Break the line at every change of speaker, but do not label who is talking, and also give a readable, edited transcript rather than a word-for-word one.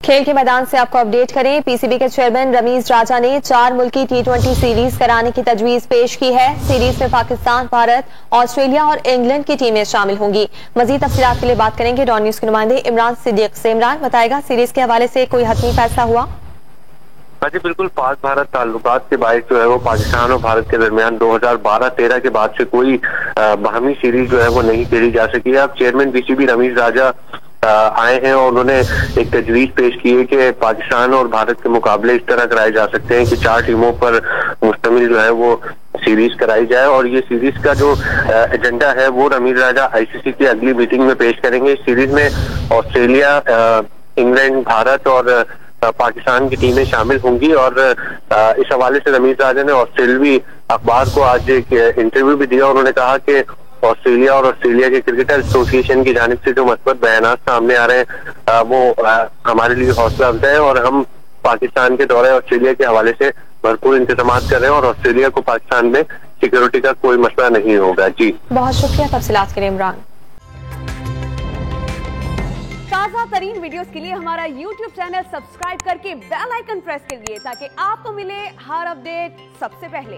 کھیل کے میدان سے آپ کو اپڈیٹ کریں، پی سی بی کے چیئرمین رمیز راجہ نے 4 ملکی T20 سیریز کرانے کی تجویز پیش کی ہے۔ سیریز میں پاکستان، بھارت، آسٹریلیا اور انگلینڈ کی ٹیمیں شامل ہوں گی۔ مزید تفصیلات کے لیے بات کریں گے ڈان نیوز کے نمائندے عمران صدیق سے۔ عمران، بتائے گا سیریز کے حوالے سے کوئی حتمی فیصلہ ہوا؟
جی بالکل، پاک بھارت تعلقات کے باعث جو ہے وہ پاکستان اور بھارت کے درمیان 2012-13 کے بعد سے کوئی باہمی سیریز جو ہے وہ نہیں کھیلی جا سکی ہے۔ اب chairman P C B Ramiz Raja آئے ہیں اور انہوں نے ایک تجویز پیش کی ہے کہ پاکستان اور بھارت کے مقابلے اس طرح کرائے جا سکتے ہیں کہ 4 ٹیموں پر مشتمل جو ہے وہ سیریز کرائی جائے، اور یہ سیریز کا جو ایجنڈا ہے وہ رمیز راجہ آئی سی سی کی اگلی میٹنگ میں پیش کریں گے۔ اس سیریز میں آسٹریلیا، انگلینڈ، بھارت اور پاکستان کی ٹیمیں شامل ہوں گی، اور اس حوالے سے رمیز راجہ نے آسٹریلوی اخبار کو آج ایک انٹرویو بھی دیا۔ انہوں نے کہا کہ آسٹریلیا اور آسٹریلیا کے کرکٹر ایسوسی ایشن کی جانب سے جو مثبت بیانات سامنے آ رہے ہیں وہ ہمارے لیے حوصلہ افزا ہے، اور ہم پاکستان کے دورے آسٹریلیا کے حوالے سے بھرپور انتظامات کر رہے ہیں، اور آسٹریلیا کو پاکستان میں سیکیورٹی کا کوئی مسئلہ نہیں ہوگا۔ جی
بہت شکریہ تفصیلات کے لیے عمران۔
تازہ ترین ویڈیوز کے لیے ہمارا YouTube چینل سبسکرائب کر کے بیل آئیکن پریس کریے تاکہ آپ کو ملے ہر اپڈیٹ سب سے پہلے۔